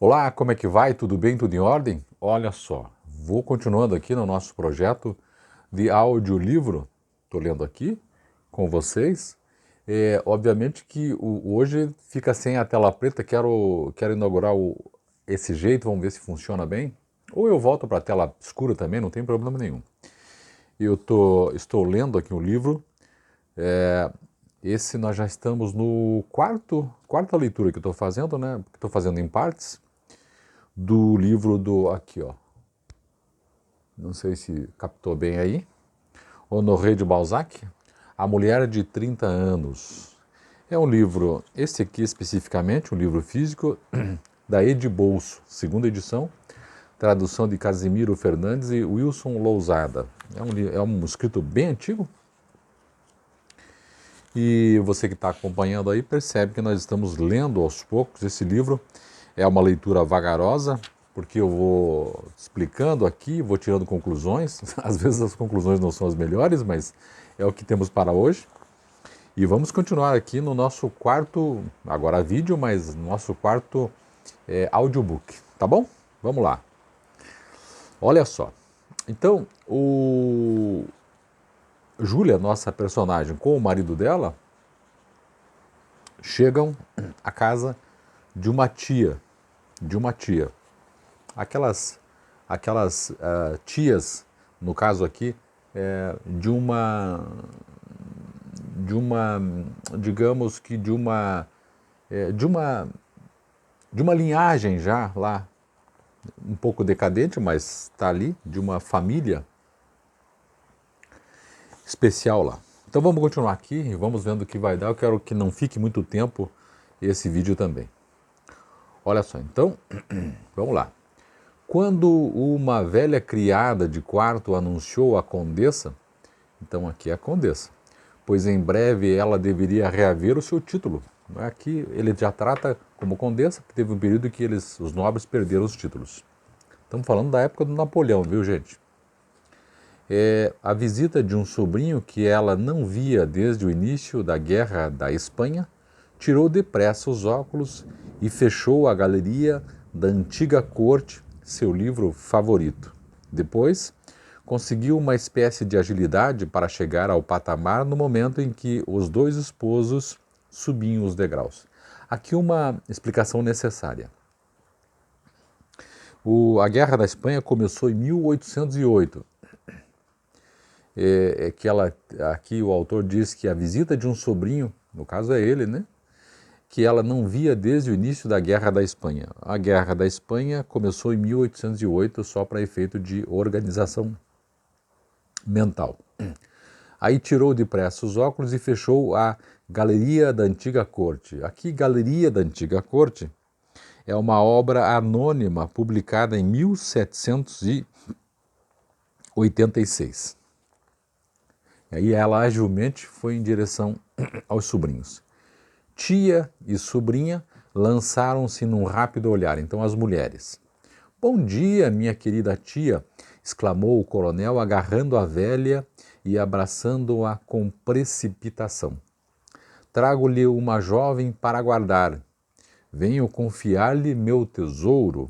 Olá, como é que vai? Tudo bem? Tudo em ordem? Olha só, vou continuando aqui no nosso projeto de audiolivro. Estou lendo aqui com vocês. Obviamente que hoje fica sem a tela preta, quero inaugurar esse jeito, vamos ver se funciona bem. Ou eu volto para a tela escura também, não tem problema nenhum. Estou lendo aqui um livro. Esse nós já estamos no quarta leitura que estou fazendo, né? Que estou fazendo em partes do livro do aqui, ó. Não sei se captou bem aí. Honoré de Balzac, A Mulher de 30 Anos. É um livro, esse aqui especificamente, um livro físico da Edibolso, segunda edição, tradução de Casimiro Fernandes e Wilson Lousada. É um escrito bem antigo. E você que está acompanhando aí percebe que nós estamos lendo aos poucos esse livro. É uma leitura vagarosa, porque eu vou explicando aqui, vou tirando conclusões. Às vezes as conclusões não são as melhores, mas é o que temos para hoje. E vamos continuar aqui no nosso quarto, agora vídeo, mas nosso quarto audiobook, tá bom? Vamos lá. Olha só. Então, Júlia, nossa personagem, com o marido dela, chegam à casa de uma tia, aquelas tias, no caso aqui, de uma, digamos que de uma linhagem já lá, um pouco decadente, mas está ali, de uma família especial lá. Então vamos continuar aqui e vamos vendo o que vai dar. Eu quero que não fique muito tempo esse vídeo também. Olha só, então, vamos lá. Quando uma velha criada de quarto anunciou à condessa, então aqui é a condessa, pois em breve ela deveria reaver o seu título. Aqui ele já trata como condessa, que teve um período em que os nobres perderam os títulos. Estamos falando da época do Napoleão, viu, gente? A visita de um sobrinho que ela não via desde o início da Guerra da Espanha, tirou depressa os óculos e fechou a galeria da antiga corte, seu livro favorito. Depois, conseguiu uma espécie de agilidade para chegar ao patamar no momento em que os dois esposos subiam os degraus. Aqui uma explicação necessária. A Guerra da Espanha começou em 1808. Aqui o autor diz que a visita de um sobrinho, no caso é ele, né? Que ela não via desde o início da Guerra da Espanha. A Guerra da Espanha começou em 1808 só para efeito de organização mental. Aí tirou depressa os óculos e fechou a Galeria da Antiga Corte. Aqui, Galeria da Antiga Corte é uma obra anônima publicada em 1786. E aí ela agilmente foi em direção aos sobrinhos. Tia e sobrinha lançaram-se num rápido olhar, então as mulheres. Bom dia, minha querida tia, exclamou o coronel, agarrando a velha e abraçando-a com precipitação. Trago-lhe uma jovem para guardar. Venho confiar-lhe meu tesouro.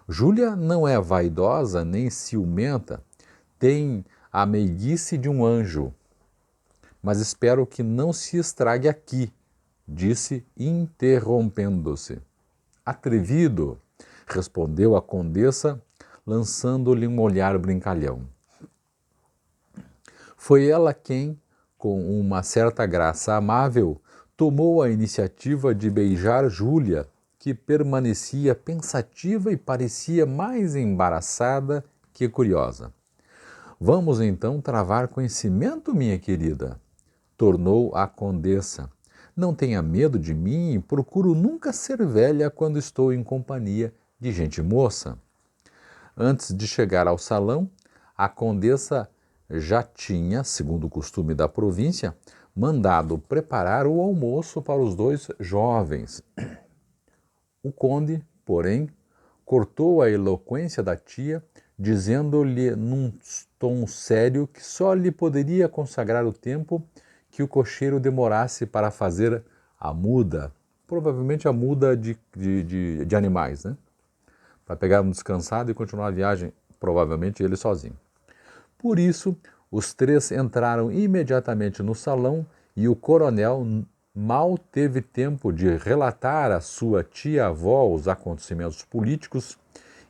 Júlia não é vaidosa nem ciumenta, tem a meiguice de um anjo. Mas espero que não se estrague aqui, disse, interrompendo-se. Atrevido, respondeu a condessa, lançando-lhe um olhar brincalhão. Foi ela quem, com uma certa graça amável, tomou a iniciativa de beijar Júlia, que permanecia pensativa e parecia mais embaraçada que curiosa. Vamos então travar conhecimento, minha querida, tornou a condessa. Não tenha medo de mim, procuro nunca ser velha quando estou em companhia de gente moça. Antes de chegar ao salão, a condessa já tinha, segundo o costume da província, mandado preparar o almoço para os dois jovens. O conde, porém, cortou a eloquência da tia, dizendo-lhe num tom sério que só lhe poderia consagrar o tempo que o cocheiro demorasse para fazer a muda. provavelmente a muda de animais, né? Para pegar um descansado e continuar a viagem, provavelmente ele sozinho. Por isso, os três entraram imediatamente no salão e o coronel mal teve tempo de relatar à sua tia-avó os acontecimentos políticos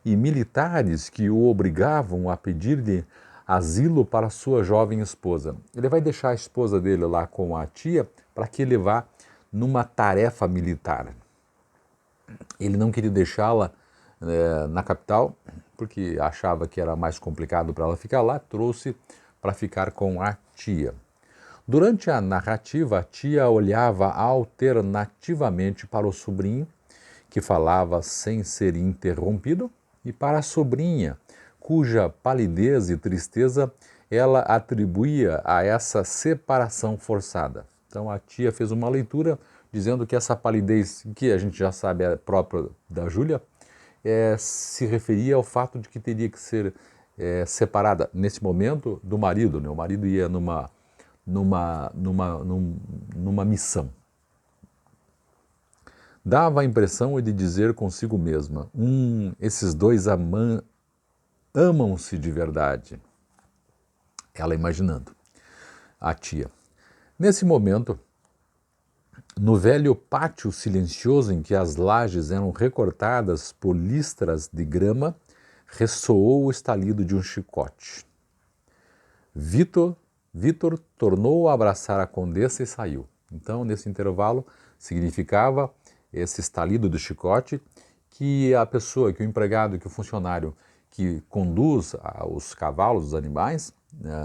e militares que o obrigavam a pedir-lhe asilo para sua jovem esposa. Ele vai deixar a esposa dele lá com a tia para que ele vá numa tarefa militar. Ele não queria deixá-la na capital, porque achava que era mais complicado para ela ficar lá, trouxe para ficar com a tia. Durante a narrativa, a tia olhava alternativamente para o sobrinho, que falava sem ser interrompido, e para a sobrinha, cuja palidez e tristeza ela atribuía a essa separação forçada. Então a tia fez uma leitura dizendo que essa palidez, que a gente já sabe é própria da Júlia, se referia ao fato de que teria que ser separada, nesse momento, do marido. Né? O marido ia numa missão. Dava a impressão de dizer consigo mesma, esses dois amam-se de verdade. Ela imaginando, a tia. Nesse momento, no velho pátio silencioso em que as lajes eram recortadas por listras de grama, ressoou o estalido de um chicote. Vitor tornou a abraçar a condessa e saiu. Então, nesse intervalo, significava esse estalido do chicote que a pessoa, que o empregado, que o funcionário que conduz os cavalos, os animais,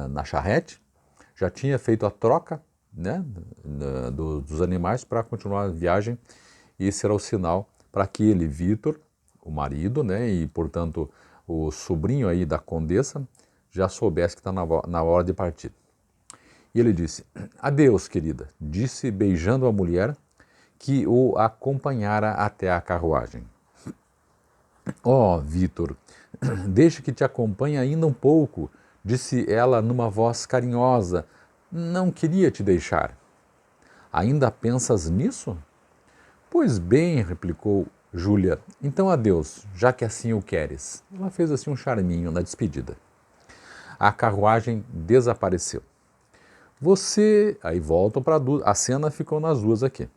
na charrete, já tinha feito a troca, né, dos animais para continuar a viagem. E esse era o sinal para que ele, Vitor, o marido, né, e portanto o sobrinho aí da condessa, já soubesse que está na hora de partir. E ele disse, adeus, querida, disse beijando a mulher que o acompanhara até a carruagem. Oh, Vitor, deixa que te acompanhe ainda um pouco, disse ela numa voz carinhosa. Não queria te deixar. Ainda pensas nisso? Pois bem, replicou Júlia, então adeus, já que assim o queres. Ela fez assim um charminho na despedida. A carruagem desapareceu. Aí voltam para a cena ficou nas duas aqui.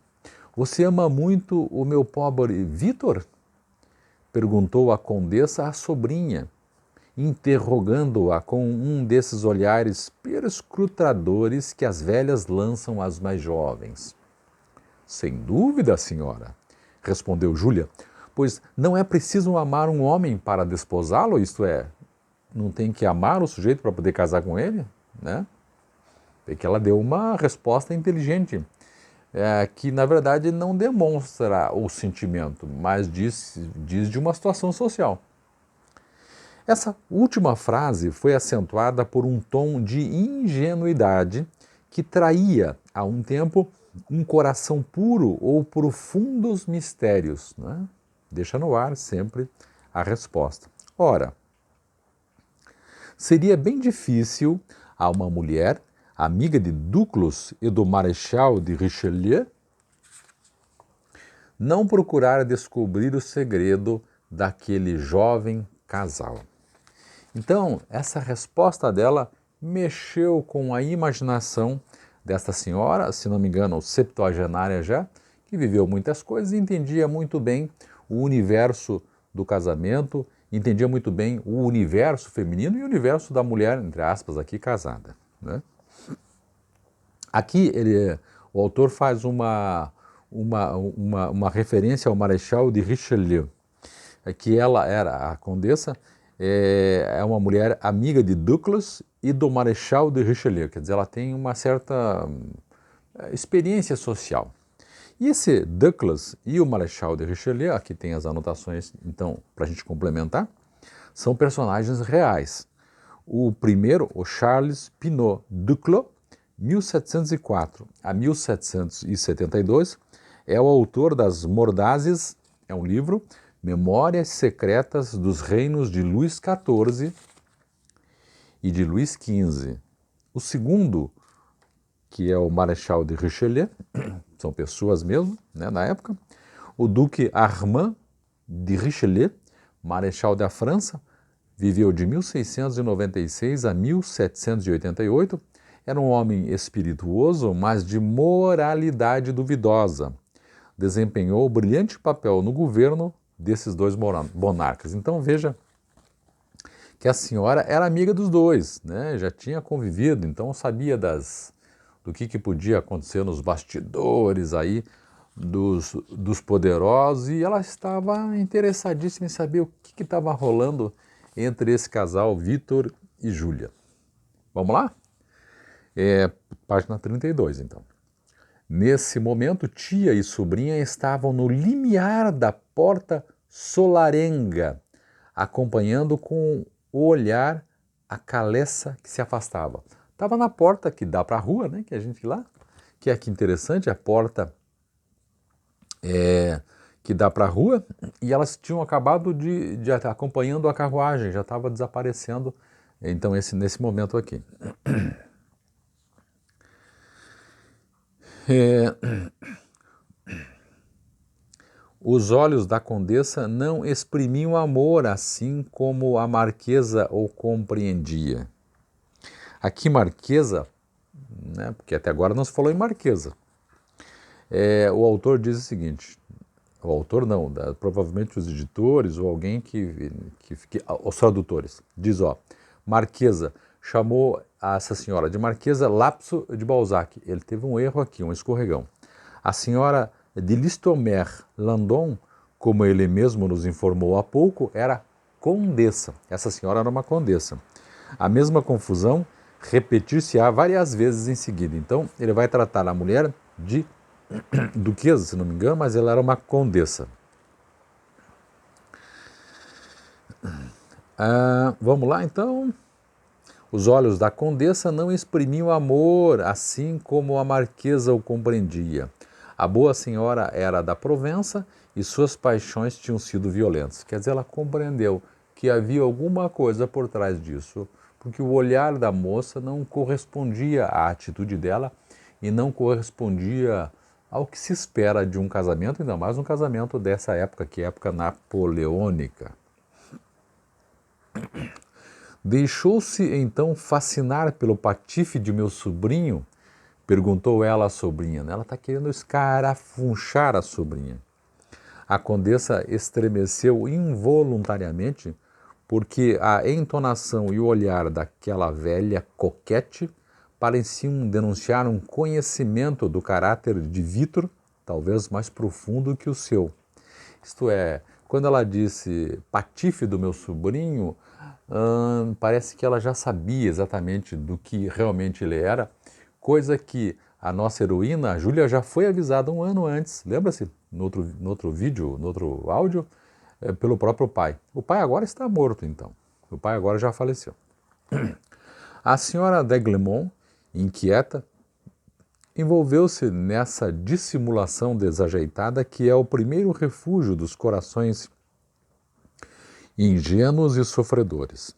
Você ama muito o meu pobre Vitor? Perguntou a condessa à sobrinha, interrogando-a com um desses olhares perscrutadores que as velhas lançam às mais jovens. Sem dúvida, senhora, respondeu Júlia, pois não é preciso amar um homem para desposá-lo, isto é, não tem que amar o sujeito para poder casar com ele, né? É que ela deu uma resposta inteligente, que na verdade não demonstra o sentimento, mas diz de uma situação social. Essa última frase foi acentuada por um tom de ingenuidade que traía, a um tempo, um coração puro ou profundos mistérios. Né? Deixa no ar sempre a resposta. Ora, seria bem difícil a uma mulher, amiga de Duclos e do Marechal de Richelieu, não procurar descobrir o segredo daquele jovem casal. Então, essa resposta dela mexeu com a imaginação desta senhora, se não me engano, septuagenária já, que viveu muitas coisas e entendia muito bem o universo do casamento, entendia muito bem o universo feminino e o universo da mulher, entre aspas, aqui casada. Né? Aqui o autor faz uma referência ao Marechal de Richelieu, que ela era a condessa, é uma mulher amiga de Duclos e do Marechal de Richelieu, quer dizer, ela tem uma certa experiência social. E esse Duclos e o Marechal de Richelieu, aqui tem as anotações, então, para a gente complementar, são personagens reais. O primeiro, o Charles Pinot Duclos, 1704 a 1772, é o autor das Mordazes, é um livro, Memórias Secretas dos Reinos de Luís XIV e de Luís XV. O segundo, que é o Marechal de Richelieu, são pessoas mesmo, né, na época, o duque Armand de Richelieu, marechal da França, viveu de 1696 a 1788, era um homem espirituoso, mas de moralidade duvidosa. Desempenhou brilhante papel no governo desses dois monarcas. Então veja que a senhora era amiga dos dois, né? Já tinha convivido, então sabia do que podia acontecer nos bastidores aí dos poderosos, e ela estava interessadíssima em saber o que estava rolando entre esse casal, Vitor e Júlia. Vamos lá? Página 32, então. Nesse momento, tia e sobrinha estavam no limiar da porta solarenga, acompanhando com o olhar a Caleça que se afastava. Estava na porta que dá para a rua, né, que a gente lá, que é que interessante, a porta que dá para a rua, e elas tinham acabado de acompanhando a carruagem, já estava desaparecendo, então nesse momento aqui. Os olhos da condessa não exprimiam amor assim como a marquesa o compreendia. Aqui marquesa, né, porque até agora não se falou em marquesa, o autor diz o seguinte, o autor não, provavelmente os editores ou alguém os tradutores, diz, marquesa, chamou essa senhora de marquesa Lapso de Balzac. Ele teve um erro aqui, um escorregão. A senhora de Listomère Landon, como ele mesmo nos informou há pouco, era condessa. Essa senhora era uma condessa. A mesma confusão repetir-se-á várias vezes em seguida. Então, ele vai tratar a mulher de duquesa, se não me engano, mas ela era uma condessa. Vamos lá, então. Os olhos da condessa não exprimiam amor, assim como a marquesa o compreendia. A boa senhora era da Provença e suas paixões tinham sido violentas. Quer dizer, ela compreendeu que havia alguma coisa por trás disso, porque o olhar da moça não correspondia à atitude dela e não correspondia ao que se espera de um casamento, ainda mais um casamento dessa época, que é a época napoleônica. Deixou-se então fascinar pelo patife de meu sobrinho? Perguntou ela à sobrinha. Ela está querendo escarafunchar a sobrinha. A condessa estremeceu involuntariamente, porque a entonação e o olhar daquela velha coquete pareciam denunciar um conhecimento do caráter de Vitor, talvez mais profundo que o seu. Isto é, quando ela disse patife do meu sobrinho, parece que ela já sabia exatamente do que realmente ele era, coisa que a nossa heroína, a Júlia, já foi avisada um ano antes, lembra-se? No outro vídeo, no outro áudio, pelo próprio pai. O pai agora está morto, então. O pai agora já faleceu. A senhora d'Aiglemont, inquieta, envolveu-se nessa dissimulação desajeitada que é o primeiro refúgio dos corações ingênuos e sofredores.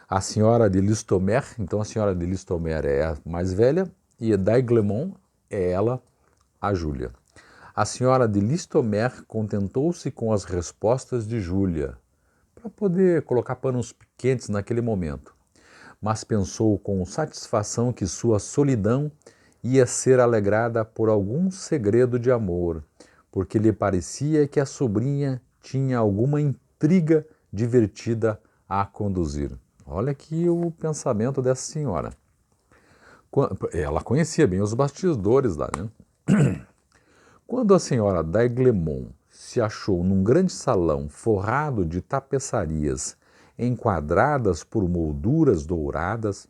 A senhora de Listomère, então a senhora de Listomère é a mais velha, e d'Aiglemont é ela, a Júlia. A senhora de Listomère contentou-se com as respostas de Júlia, para poder colocar panos quentes naquele momento, mas pensou com satisfação que sua solidão ia ser alegrada por algum segredo de amor, porque lhe parecia que a sobrinha tinha alguma intriga divertida a conduzir. Olha aqui o pensamento dessa senhora. Ela conhecia bem os bastidores lá, né? Quando a senhora d'Aiglemont se achou num grande salão forrado de tapeçarias enquadradas por molduras douradas,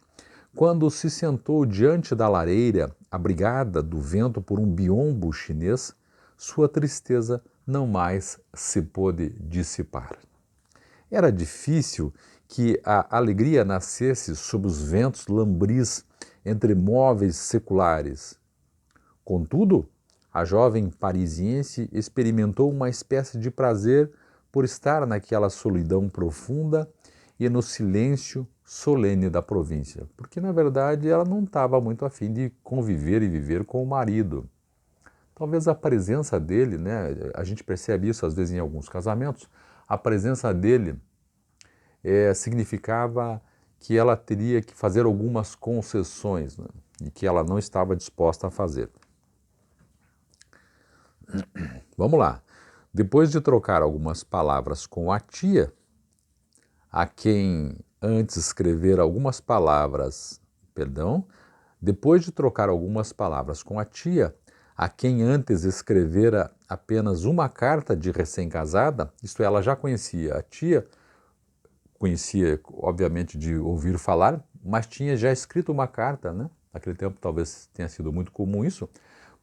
quando se sentou diante da lareira, abrigada do vento por um biombo chinês, sua tristeza não mais se pôde dissipar. Era difícil que a alegria nascesse sob os ventos lambris entre móveis seculares. Contudo, a jovem parisiense experimentou uma espécie de prazer por estar naquela solidão profunda e no silêncio solene da província, porque na verdade ela não estava muito afim de conviver e viver com o marido. talvez a presença dele, né, a gente percebe isso às vezes em alguns casamentos, a presença dele significava que ela teria que fazer algumas concessões, né, e que ela não estava disposta a fazer. Vamos lá. Depois de trocar algumas palavras com a tia, a quem antes escrevera algumas palavras, depois de trocar algumas palavras com a tia, a quem antes escrevera apenas uma carta de recém-casada, isto é, ela já conhecia a tia, conhecia obviamente de ouvir falar, mas tinha já escrito uma carta, né? Naquele tempo talvez tenha sido muito comum isso.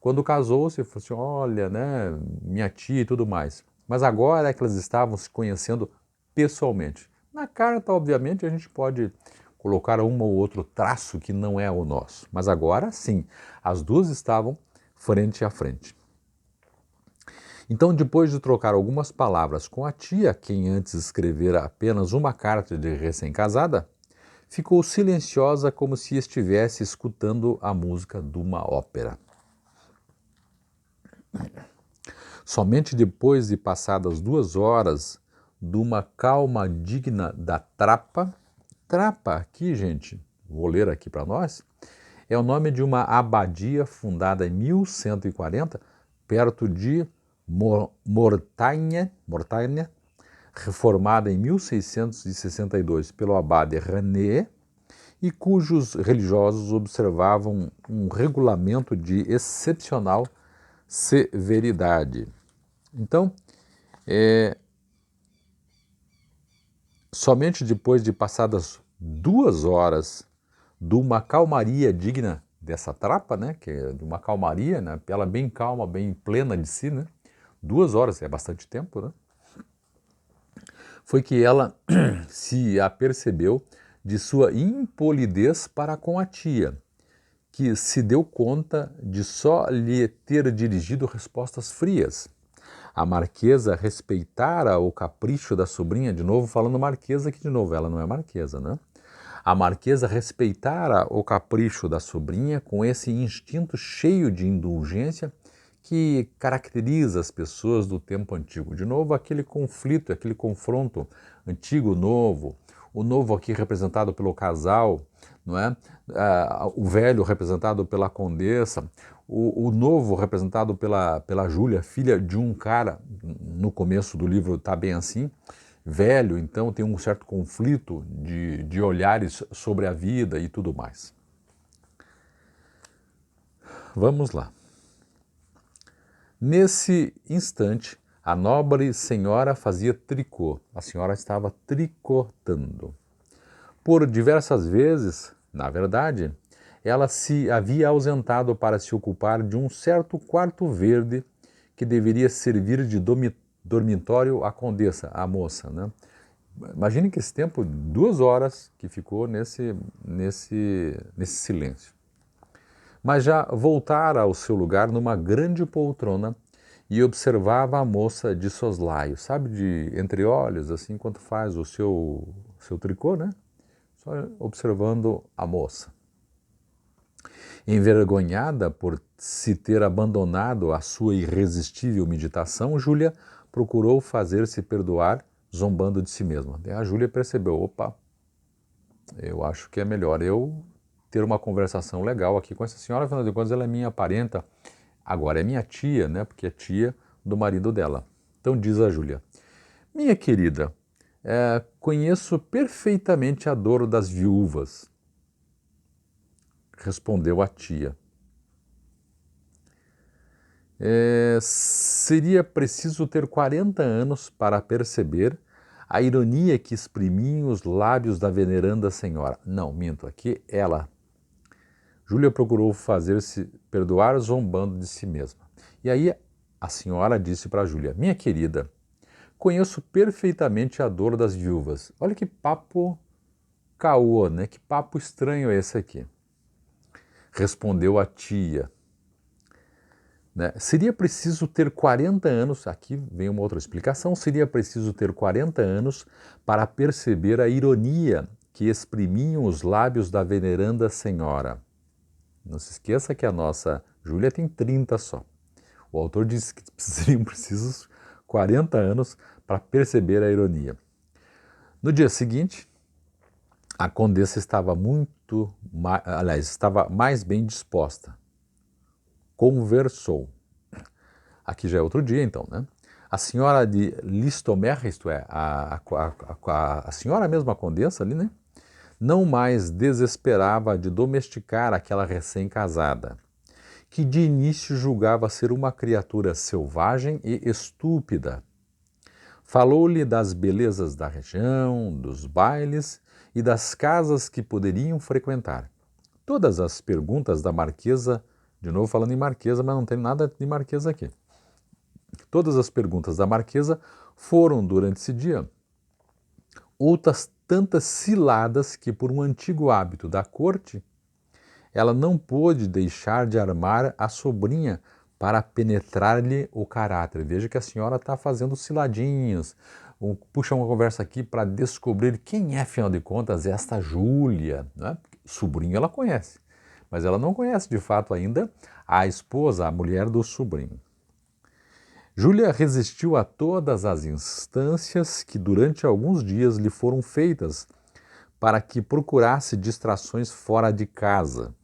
Quando casou-se, falou assim, olha, né, minha tia e tudo mais. Mas agora é que elas estavam se conhecendo pessoalmente. Na carta, obviamente, a gente pode colocar um ou outro traço que não é o nosso. Mas agora, sim, as duas estavam frente a frente. Então, depois de trocar algumas palavras com a tia, quem antes escrevera apenas uma carta de recém-casada, ficou silenciosa como se estivesse escutando a música de uma ópera. Somente depois de passadas 2 horas de uma calma digna da trapa aqui, gente, vou ler aqui para nós, é o nome de uma abadia fundada em 1140, perto de Mortagne, reformada em 1662 pelo abade René, e cujos religiosos observavam um regulamento de excepcional severidade. Então, somente depois de passadas 2 horas de uma calmaria digna dessa trapa, né, que é de uma calmaria, né, ela bem calma, bem plena de si, né, 2 horas é bastante tempo, né, foi que ela se apercebeu de sua impolidez para com a tia, que se deu conta de só lhe ter dirigido respostas frias. A marquesa respeitara o capricho da sobrinha, de novo falando marquesa aqui de novo, ela não é marquesa, né? A marquesa respeitara o capricho da sobrinha com esse instinto cheio de indulgência que caracteriza as pessoas do tempo antigo. De novo, aquele conflito, aquele confronto antigo-novo, o novo aqui representado pelo casal, não é? O velho representado pela condessa, o novo representado pela Júlia, filha de um cara, no começo do livro está bem assim, velho, então tem um certo conflito de olhares sobre a vida e tudo mais. Vamos lá. Nesse instante, a nobre senhora fazia tricô. A senhora estava tricotando. Por diversas vezes, na verdade, ela se havia ausentado para se ocupar de um certo quarto verde que deveria servir de dormitório à condessa, à moça, né? Imagine que esse tempo, 2 horas que ficou nesse silêncio. Mas já voltara ao seu lugar numa grande poltrona e observava a moça de soslaio, sabe, de entre olhos, assim, enquanto faz o seu tricô, né? Só observando a moça. Envergonhada por se ter abandonado a sua irresistível meditação, Júlia procurou fazer-se perdoar, zombando de si mesma. A Júlia percebeu, opa, eu acho que é melhor eu ter uma conversação legal aqui com essa senhora, afinal de contas ela é minha parenta, agora é minha tia, né, porque é tia do marido dela. Então diz a Júlia, minha querida, conheço perfeitamente a dor das viúvas, respondeu a tia. Seria preciso ter 40 anos para perceber a ironia que exprimiam os lábios da veneranda senhora. Não, minto, aqui ela. Júlia procurou fazer-se perdoar zombando de si mesma. E aí a senhora disse para Júlia, minha querida, conheço perfeitamente a dor das viúvas. Olha que papo caô, né? Que papo estranho é esse aqui. Respondeu a tia. Né? Seria preciso ter 40 anos, aqui vem uma outra explicação, seria preciso ter 40 anos para perceber a ironia que exprimiam os lábios da veneranda senhora. Não se esqueça que a nossa Júlia tem 30 só. O autor diz que seriam precisos 40 anos para perceber a ironia. No dia seguinte, a condessa estava estava mais bem disposta. Conversou. Aqui já é outro dia, então, né? A senhora de Listomère, isto é, a senhora mesma, a condessa ali, né? Não mais desesperava de domesticar aquela recém-casada, que de início julgava ser uma criatura selvagem e estúpida. Falou-lhe das belezas da região, dos bailes e das casas que poderiam frequentar. Todas as perguntas da marquesa, de novo falando em marquesa, mas não tem nada de marquesa aqui. Todas as perguntas da marquesa foram, durante esse dia, outras tantas ciladas que, por um antigo hábito da corte, ela não pôde deixar de armar a sobrinha para penetrar-lhe o caráter. Veja que a senhora está fazendo ciladinhas, puxa uma conversa aqui para descobrir quem é, afinal de contas, esta Júlia. Né? Sobrinho ela conhece, mas ela não conhece de fato ainda a esposa, a mulher do sobrinho. Júlia resistiu a todas as instâncias que durante alguns dias lhe foram feitas para que procurasse distrações fora de casa.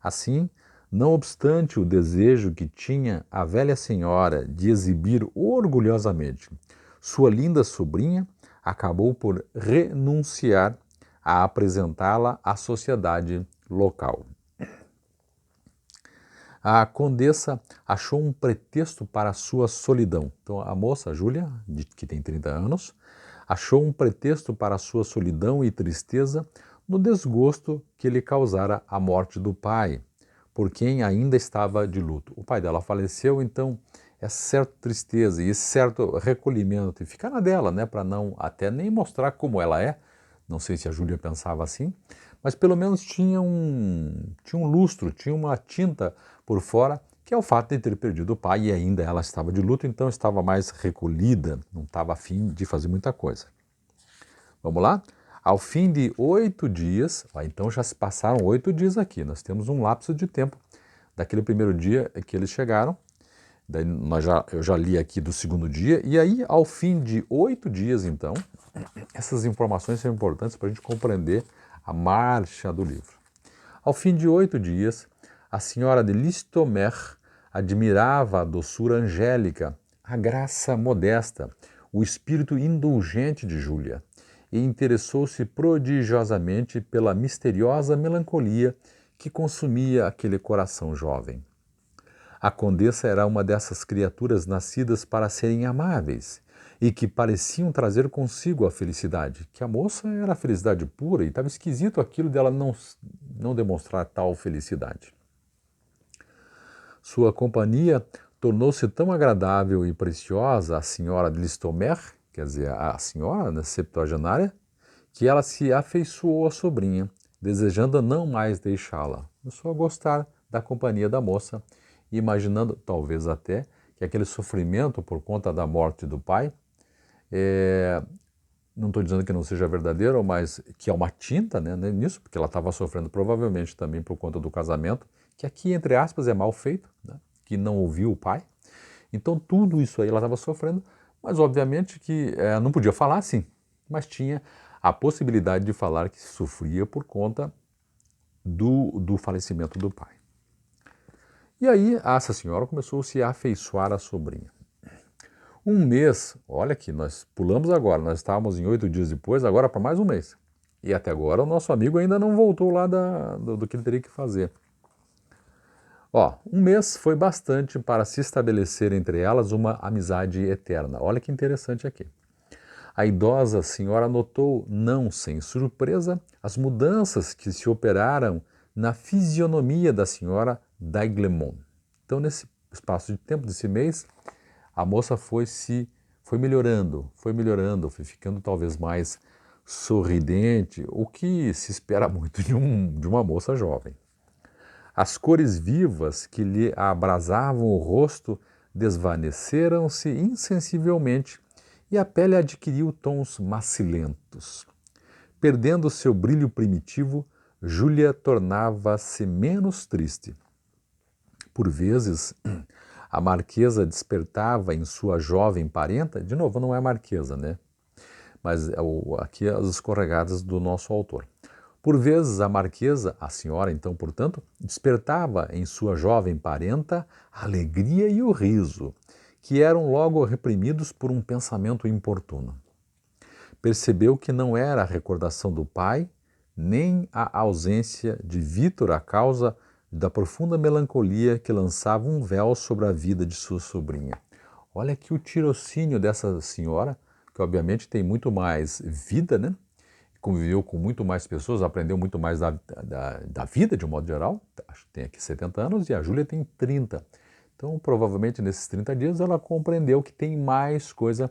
Assim, não obstante o desejo que tinha a velha senhora de exibir orgulhosamente sua linda sobrinha, acabou por renunciar a apresentá-la à sociedade local. A condessa achou um pretexto para a sua solidão. Então, a moça, Júlia, que tem 30 anos, achou um pretexto para a sua solidão e tristeza no desgosto que lhe causara a morte do pai, por quem ainda estava de luto. O pai dela faleceu, então é certa tristeza e certo recolhimento, e ficar na dela, né, para não até nem mostrar como ela é. Não sei se a Júlia pensava assim, mas pelo menos tinha um lustro, tinha uma tinta por fora, que é o fato de ter perdido o pai e ainda ela estava de luto, então estava mais recolhida, não estava a fim de fazer muita coisa. Vamos lá? Ao fim de 8 dias, então já se passaram 8 dias aqui, nós temos um lapso de tempo daquele primeiro dia que eles chegaram, daí eu já li aqui do segundo dia, e aí ao fim de 8 dias então, essas informações são importantes para a gente compreender a marcha do livro. Ao fim de 8 dias, a senhora de Listomère admirava a doçura angélica, a graça modesta, o espírito indulgente de Júlia, e interessou-se prodigiosamente pela misteriosa melancolia que consumia aquele coração jovem. A condessa era uma dessas criaturas nascidas para serem amáveis e que pareciam trazer consigo a felicidade, que a moça era a felicidade pura e estava esquisito aquilo dela não demonstrar tal felicidade. Sua companhia tornou-se tão agradável e preciosa à senhora de Listomère, quer dizer, a senhora, né, septuagenária, que ela se afeiçoou à sobrinha, desejando não mais deixá-la. Começou a gostar da companhia da moça, imaginando, talvez até, que aquele sofrimento por conta da morte do pai, não estou dizendo que não seja verdadeiro, mas que é uma tinta, né, nisso, porque ela estava sofrendo provavelmente também por conta do casamento, que aqui, entre aspas, é mal feito, né, que não ouviu o pai. Então tudo isso aí ela estava sofrendo, mas obviamente que não podia falar assim, mas tinha a possibilidade de falar que sofria por conta do falecimento do pai. E aí essa senhora começou a se afeiçoar à sobrinha. Um mês, olha aqui, nós pulamos agora, nós estávamos em 8 dias depois, agora para mais um mês. E até agora o nosso amigo ainda não voltou lá do que ele teria que fazer. Um mês foi bastante para se estabelecer entre elas uma amizade eterna. Olha que interessante aqui. A idosa senhora notou, não sem surpresa, as mudanças que se operaram na fisionomia da senhora d'Aiglemont. Então, nesse espaço de tempo, desse mês, a moça foi melhorando, foi ficando talvez mais sorridente, o que se espera muito de uma moça jovem. As cores vivas que lhe abrasavam o rosto desvaneceram-se insensivelmente e a pele adquiriu tons macilentos. Perdendo seu brilho primitivo, Júlia tornava-se menos triste. Por vezes, a marquesa despertava em sua jovem parenta, de novo, não é a marquesa, né? Mas aqui as escorregadas do nosso autor. Por vezes a marquesa, a senhora então, portanto, despertava em sua jovem parenta a alegria e o riso, que eram logo reprimidos por um pensamento importuno. Percebeu que não era a recordação do pai, nem a ausência de Vítor a causa da profunda melancolia que lançava um véu sobre a vida de sua sobrinha. Olha aqui o tirocínio dessa senhora, que obviamente tem muito mais vida, né? Conviveu com muito mais pessoas, aprendeu muito mais da vida de um modo geral. Acho que tem aqui 70 anos e a Júlia tem 30. Então, provavelmente nesses 30 dias ela compreendeu que tem mais coisa.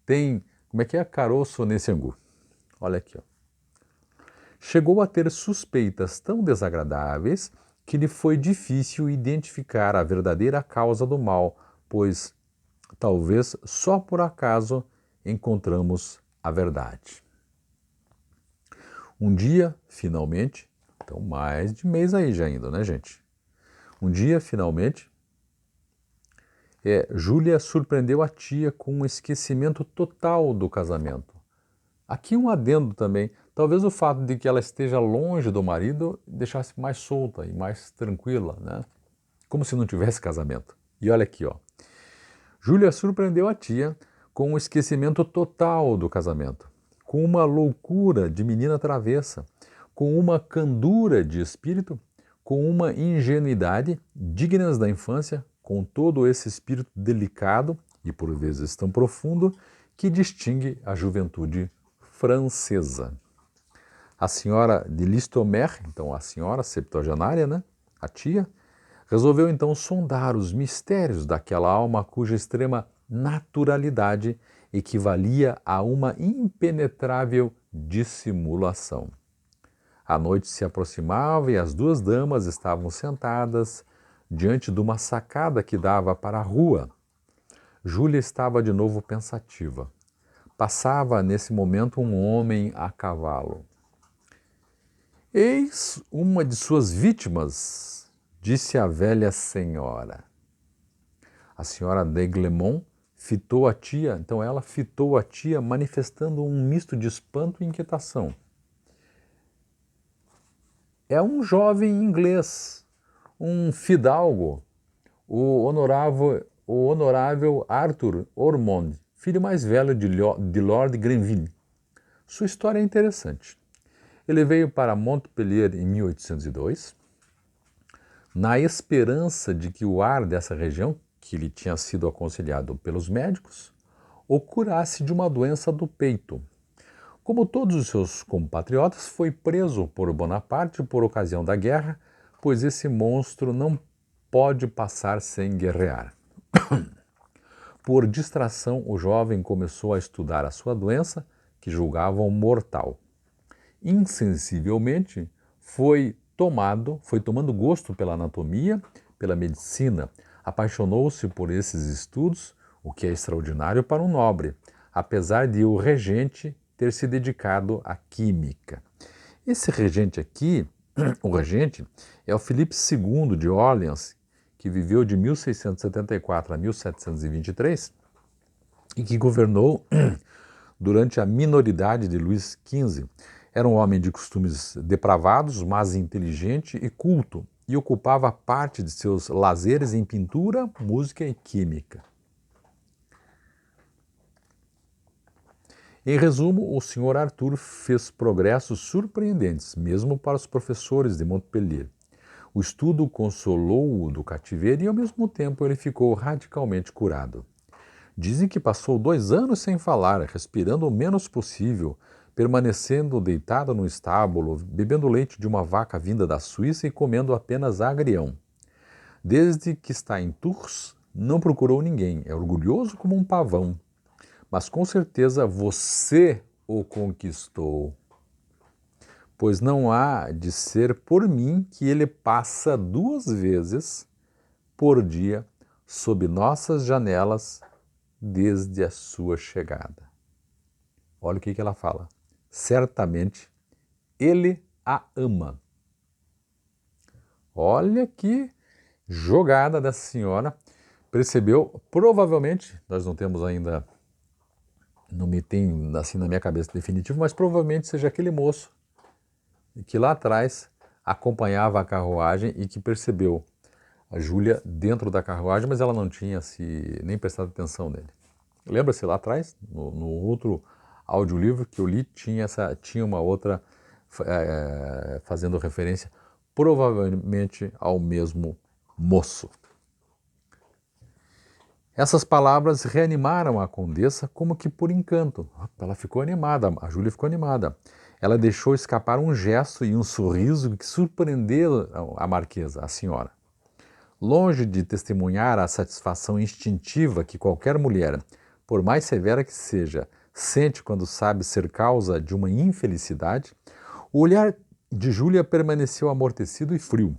Tem, como é que é? Caroço nesse angu. Olha aqui, ó. Chegou a ter suspeitas tão desagradáveis que lhe foi difícil identificar a verdadeira causa do mal, pois talvez só por acaso encontramos a verdade. Um dia, finalmente, então mais de mês aí já indo, né, gente? Um dia, finalmente, Júlia surpreendeu a tia com um esquecimento total do casamento. Aqui um adendo também, talvez o fato de que ela esteja longe do marido deixasse mais solta e mais tranquila, né? Como se não tivesse casamento. E olha aqui, ó. Júlia surpreendeu a tia com um esquecimento total do casamento, com uma loucura de menina travessa, com uma candura de espírito, com uma ingenuidade dignas da infância, com todo esse espírito delicado e por vezes tão profundo que distingue a juventude francesa. A senhora de Listomère, então a senhora septuagenária, né, a tia, resolveu então sondar os mistérios daquela alma cuja extrema naturalidade equivalia a uma impenetrável dissimulação. A noite se aproximava e as duas damas estavam sentadas diante de uma sacada que dava para a rua. Júlia estava de novo pensativa. Passava nesse momento um homem a cavalo. Eis uma de suas vítimas, disse a velha senhora. A senhora d'Aiglemont fitou a tia, então ela fitou a tia manifestando um misto de espanto e inquietação. É um jovem inglês, um fidalgo, o honorável Arthur Ormond, filho mais velho de Lord Grenville. Sua história é interessante. Ele veio para Montpellier em 1802, na esperança de que o ar dessa região, que lhe tinha sido aconselhado pelos médicos, o curasse de uma doença do peito. Como todos os seus compatriotas, foi preso por Bonaparte por ocasião da guerra, pois esse monstro não pode passar sem guerrear. Por distração, o jovem começou a estudar a sua doença, que julgavam mortal. Insensivelmente, foi tomando gosto pela anatomia, pela medicina, apaixonou-se por esses estudos, o que é extraordinário para um nobre, apesar de o regente ter se dedicado à química. Esse regente aqui, o regente, é o Filipe II de Orleans, que viveu de 1674 a 1723 e que governou durante a minoridade de Luís XV. Era um homem de costumes depravados, mas inteligente e culto, e ocupava parte de seus lazeres em pintura, música e química. Em resumo, o Sr. Arthur fez progressos surpreendentes, mesmo para os professores de Montpellier. O estudo consolou-o do cativeiro e, ao mesmo tempo, ele ficou radicalmente curado. Dizem que passou 2 anos sem falar, respirando o menos possível, permanecendo deitado no estábulo, bebendo leite de uma vaca vinda da Suíça e comendo apenas agrião. Desde que está em Tours, não procurou ninguém, é orgulhoso como um pavão. Mas com certeza você o conquistou, pois não há de ser por mim que ele passa 2 vezes por dia sob nossas janelas desde a sua chegada. Olha o que ela fala. Certamente ele a ama. Olha que jogada dessa senhora, percebeu, provavelmente, nós não temos ainda, não me tem assim na minha cabeça definitivo, mas provavelmente seja aquele moço que lá atrás acompanhava a carruagem e que percebeu a Júlia dentro da carruagem, mas ela não tinha nem prestado atenção nele. Lembra-se lá atrás, no outro audiolivro que eu li, tinha uma outra fazendo referência provavelmente ao mesmo moço. Essas palavras reanimaram a condessa como que por encanto. Ela ficou animada, a Júlia ficou animada. Ela deixou escapar um gesto e um sorriso que surpreenderam a marquesa, a senhora. Longe de testemunhar a satisfação instintiva que qualquer mulher, por mais severa que seja, sente quando sabe ser causa de uma infelicidade, o olhar de Júlia permaneceu amortecido e frio.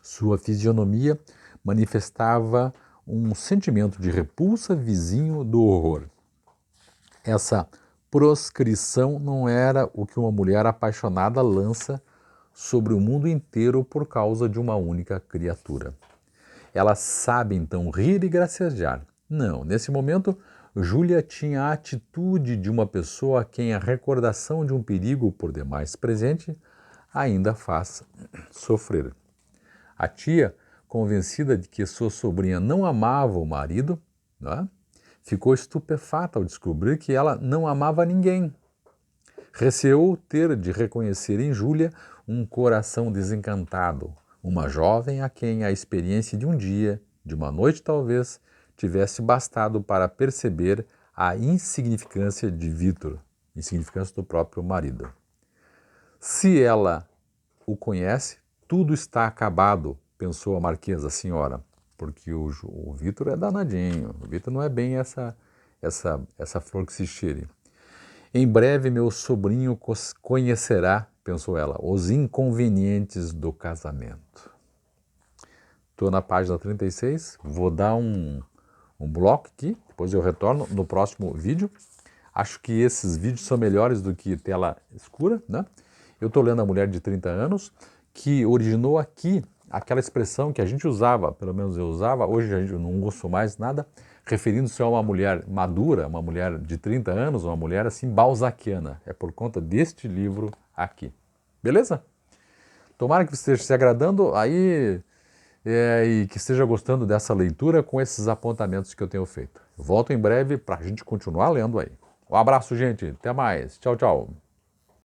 Sua fisionomia manifestava um sentimento de repulsa vizinho do horror. Essa proscrição não era o que uma mulher apaixonada lança sobre o mundo inteiro por causa de uma única criatura. Ela sabe então rir e gracejar. Não, nesse momento, Júlia tinha a atitude de uma pessoa a quem a recordação de um perigo por demais presente ainda faz sofrer. A tia, convencida de que sua sobrinha não amava o marido, ficou estupefata ao descobrir que ela não amava ninguém. Receou ter de reconhecer em Júlia um coração desencantado, uma jovem a quem a experiência de um dia, de uma noite talvez, tivesse bastado para perceber a insignificância de Vítor, insignificância do próprio marido. Se ela o conhece, tudo está acabado, pensou a marquesa, a senhora, porque o Vítor é danadinho, o Vítor não é bem essa flor que se cheire. Em breve meu sobrinho conhecerá, pensou ela, os inconvenientes do casamento. Estou na página 36, vou dar um bloco aqui, depois eu retorno no próximo vídeo. Acho que esses vídeos são melhores do que tela escura, né? Eu estou lendo A Mulher de 30 Anos, que originou aqui aquela expressão que a gente usava, pelo menos eu usava, hoje a gente não uso mais nada, referindo-se a uma mulher madura, uma mulher de 30 anos, uma mulher assim balzaquiana. É por conta deste livro aqui. Beleza? Tomara que você esteja se agradando aí e que esteja gostando dessa leitura com esses apontamentos que eu tenho feito. Eu volto em breve para a gente continuar lendo aí. Um abraço, gente. Até mais. Tchau, tchau.